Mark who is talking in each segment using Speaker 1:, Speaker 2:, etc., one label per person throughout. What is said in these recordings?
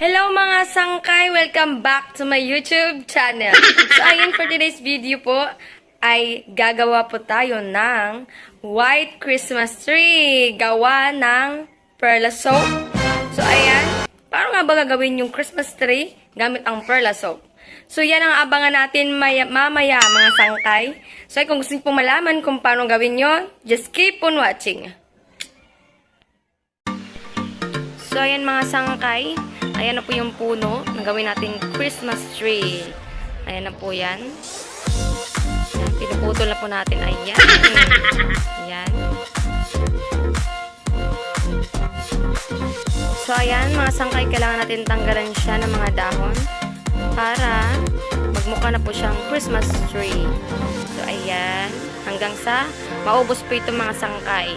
Speaker 1: Hello mga sangkay! Welcome back to my YouTube channel. So ayun, for today's video po ay gagawa po tayo ng white Christmas tree. Gawa ng perla soap. So ayan, paano nga ba gagawin yung Christmas tree gamit ang perla soap? So yan ang abangan natin mamaya mga sangkay. So ay, kung gusto niyo pong malaman kung paano gawin yon, just keep on watching. So ayan mga sangkay, ayan na po yung puno na gawin natin Christmas tree. Ayan na po yan. Ayan, pinuputol na po natin. Ayan. Ayan. So ayan mga sangkay, kailangan natin tanggalan siya ng mga dahon para magmukha na po siyang Christmas tree. So ayan, hanggang sa maubos po itong mga sangkay.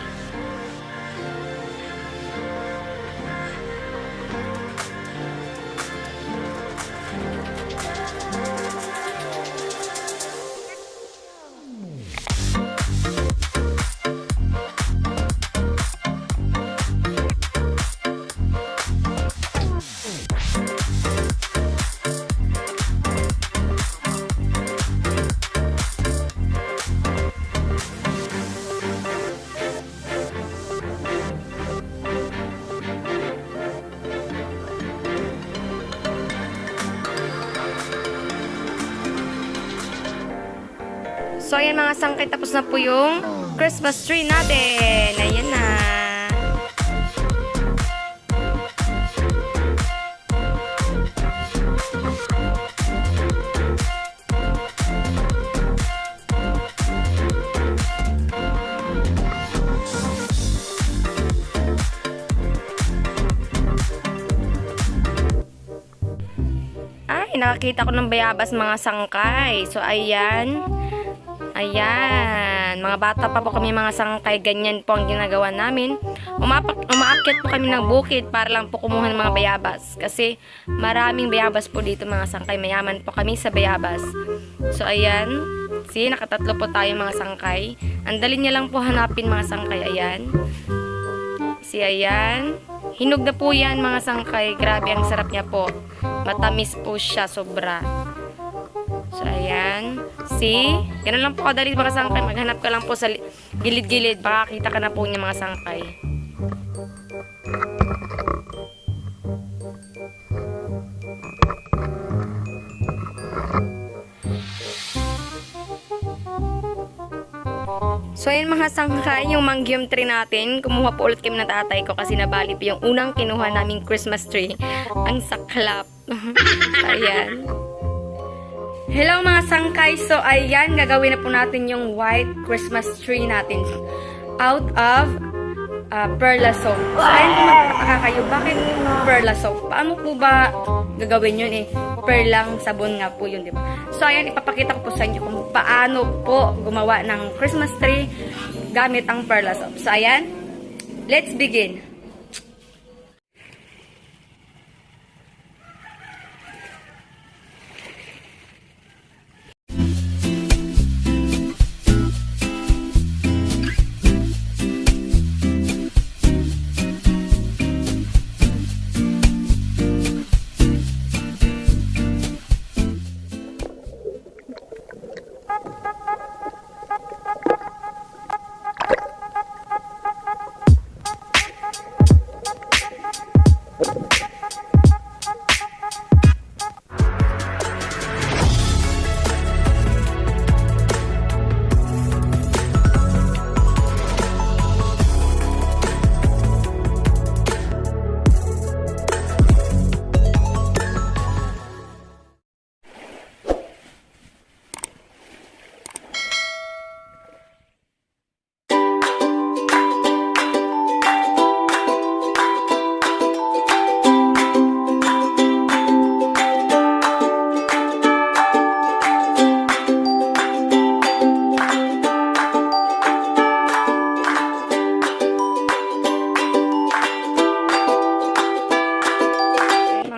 Speaker 1: So, ayan mga sangkay, tapos na po yung Christmas tree natin. Ayan na. Ay, nakakita ko ng bayabas mga sangkay. So, ayan. Ayan, mga bata pa po kami mga sangkay, ganyan po ang ginagawa namin. Umaakyat po kami ng bukid para lang po kumuha ng mga bayabas. Kasi maraming bayabas po dito mga sangkay, mayaman po kami sa bayabas. So ayan, see, nakatatlo po tayo mga sangkay. Ang dali niya lang po hanapin mga sangkay, ayan. See, ayan. Hinog na po yan mga sangkay, grabe ang sarap niya po. Matamis po siya, sobra. So, ayan. See? Ganun lang po kadali mga sangkay. Maghanap ka lang po sa gilid-gilid. Baka kita ka na po niya mga sangkay. So, ayan mga sangkay, yung manggium tree natin. Kumuha po ulit kami ng tatay ko kasi nabali po yung unang kinuha naming Christmas tree. Ang saklap. Ayan. Hello mga sangkay, so ayan, gagawin na po natin yung white Christmas tree natin out of perla soap. So ayan, kung magtataka kayo, bakit perla soap? Paano po ba gagawin yun eh? Perlang sabon nga po yun, di ba? So ayan, ipapakita ko po sa inyo kung paano po gumawa ng Christmas tree gamit ang perla soap. So ayan, let's begin.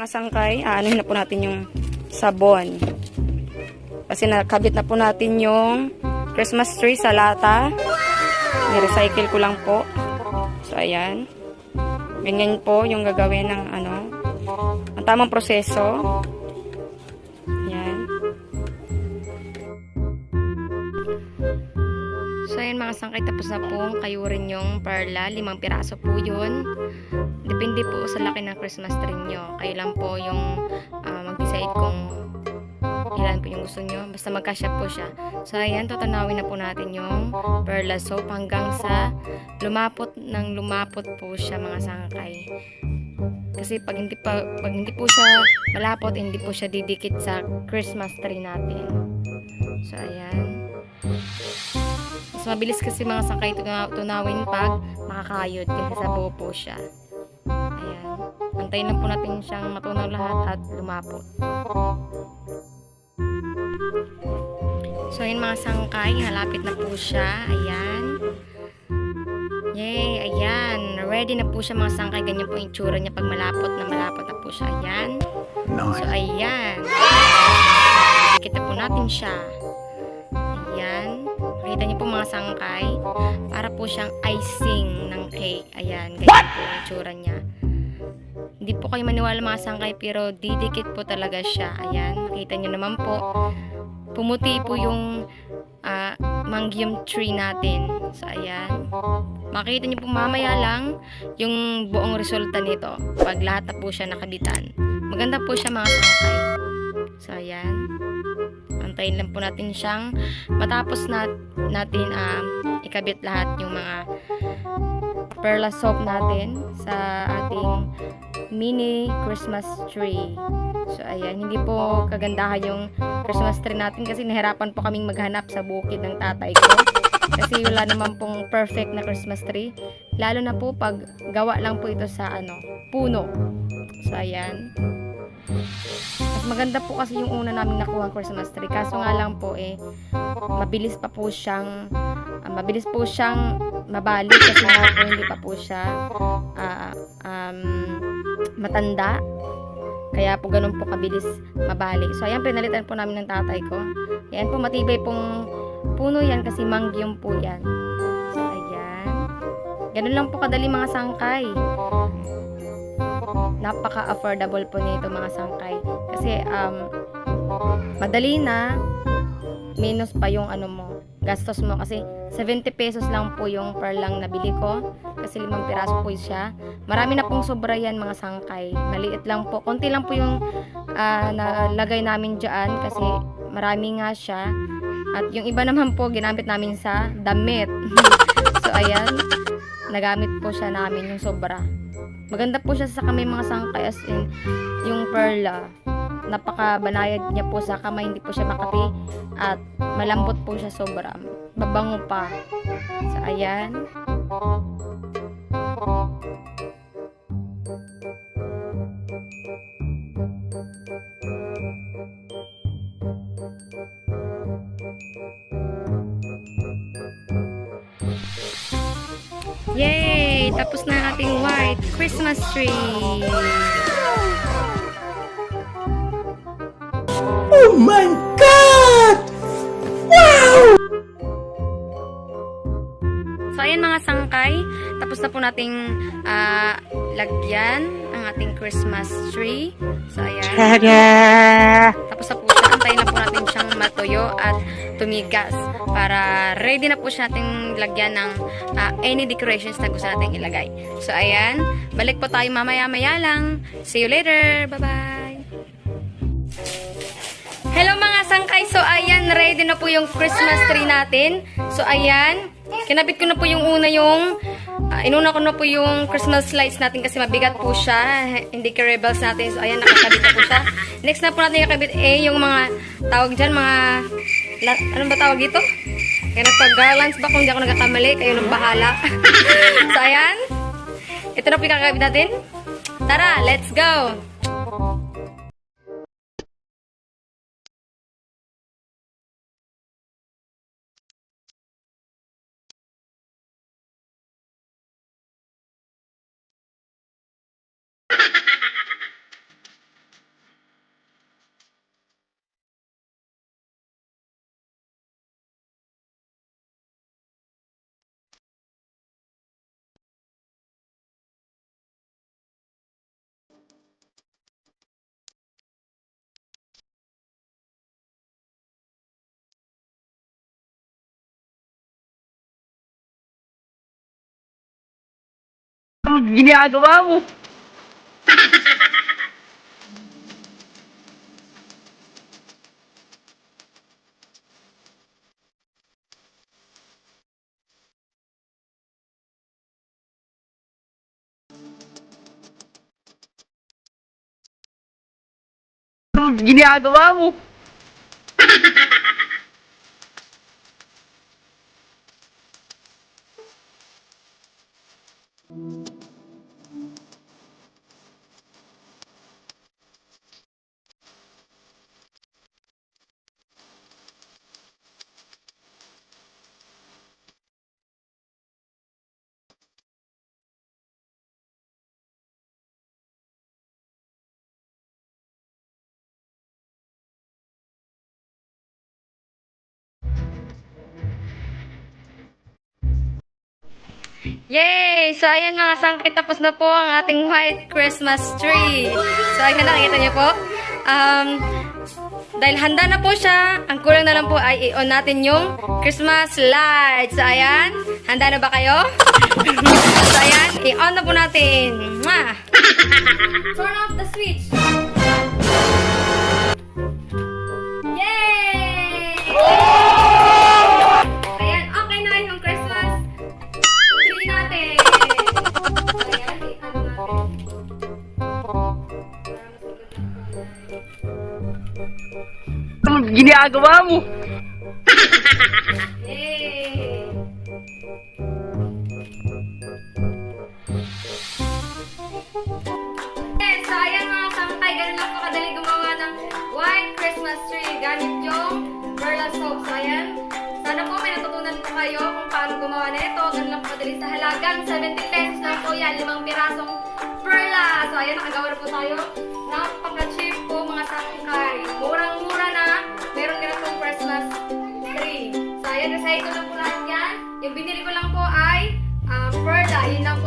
Speaker 1: Sangkay, aanuhin na po natin yung sabon. Kasi nakabit na po natin yung Christmas tree sa lata. Ni-recycle ko lang po. So, ayan. Ganyan po yung gagawin ng ang tamang proseso. Yan. So, ayan mga sangkay, tapos na po kayurin yung perla. 5 piraso po yun. Depende po sa laki ng Christmas tree nyo. Kayo lang po yung mag-decide kung ilan po yung gusto nyo. Basta magkasya po siya. So, ayan, tutunawin na po natin yung perla soap hanggang sa lumapot po siya mga sangkay. Kasi pag hindi po siya malapot, hindi po siya didikit sa Christmas tree natin. So, ayan. Mas mabilis kasi mga sangkay tunawin pag makakayod kasi sa buo po siya. Ayan. Antayin lang po natin siyang matunaw lahat at lumapot. So, ayan mga sangkay, nalapit na po siya. Ayan. Yay! Ayan. Ready na po siya mga sangkay. Ganyan po yung tsura niya pag malapot na po siya. Ayan. So, ayan. Kita po natin siya. Ayan. Makita niyo po mga sangkay. Para po siyang icing ng cake. Ayan. Ganyan po yung tsura niya. Hindi po kayo maniwala mga sangkay pero didikit po talaga siya. Ayan. Makita niyo naman po. Pumuti po yung mangyum tree natin. So, ayan. Makita niyo po mamaya lang yung buong resulta nito. Pag lahat na po siya nakabitan. Maganda po siya mga sangkay. So, ayan. Antayin lang po natin siyang matapos natin ikabit lahat yung mga perla soap natin sa ating mini Christmas tree. So, ayan. Hindi po kagandahan yung Christmas tree natin kasi nahirapan po kaming maghanap sa bukid ng tatay ko. Kasi wala naman pong perfect na Christmas tree. Lalo na po pag gawa lang po ito sa puno. So, ayan. Mas maganda po kasi yung una namin nakuha Christmas tree. Kaso nga lang po mabilis po siyang mabali kasi nga po hindi pa po siya matanda. Kaya po ganun po kabilis mabali. So, ayan, pinalitan po namin ng tatay ko. Ayan po, matibay pong puno yan kasi mangyum po yan. So, ayan. Ganun lang po kadali mga sangkay. Napaka-affordable po nito mga sangkay. Kasi, madali na, minus pa yung gastos mo. Kasi, 70 pesos lang po yung perlang nabili ko. Kasi 5 piraso po siya. Marami na pong sobra yan mga sangkay. Maliit lang po. Konti lang po yung nalagay namin dyan kasi marami nga siya. At yung iba naman po ginamit namin sa damit. So, ayan. Nagamit po siya namin yung sobra. Maganda po siya sa kamay mga sangkay as in yung perla. Napakabanayad niya po sa kamay, hindi po siya makapi at malambot po siya sobra. Mabango pa. So, ayan. Yay! Tapos na ang ating white Christmas tree.
Speaker 2: Oh my God! Wow!
Speaker 1: So, ayan mga sangkay. Tapos na po nating lagyan ang ating Christmas tree. So, ayan.
Speaker 2: Tada!
Speaker 1: Tapos na po siya. Antayin na po natin siyang matuyo at tumigas. Para ready na po siya nating lagyan ng any decorations na gusto natin ilagay. So, ayan. Balik po tayo mamaya-maya lang. See you later. Bye-bye! Hello mga sangkay! So, ayan. Ready na po yung Christmas tree natin. So, ayan. Kinabit ko na po yung inuna ko na po yung Christmas lights natin kasi mabigat po siya. Hindi ka-rebels natin. So, ayan, nakakabit na po siya. Next na po natin kakabit yung mga tawag dyan, ano ba tawag dito? Kaya nagpa-garlands ba kung di ako nagkakamali? Kayo nang bahala. So, ayan. Ito na po yung kakabit natin. Tara, let's go!
Speaker 3: ginagawa mo? Ginagawa mo?
Speaker 1: Yay! So, ayan mga sangkit, tapos na po ang ating white Christmas tree. So, ayan, nakikita niyo po. Dahil handa na po siya, ang kulang na lang po ay i-on natin yung Christmas lights. So, ayan. Handa na ba kayo? So, ayan. I-on na po natin. Mwah! Turn off the switch. Yay! Ayan, okay na yung Christmas tree natin. Ayan, i-on natin.
Speaker 3: Ginagawa mo?
Speaker 1: Yay! Okay, so ayan mga sangkay, ganun lang po kadali gumawa ng white Christmas tree. Gamit yung Perla soap. So ayan, sana po may natutunan po kayo kung paano gumawa na ito. Ganun lang po kadali sa halagang 70 pesos lang po yan, 5 pirasong Perla. So ayan, nakagawa na po tayo. Napaka-cheap po mga sangkay. Murang-mura na. Meron ka na pong Christmas tree. So ayan, recycle lang po lahat yan. Yung binili ko lang po ay Perla. Yun lang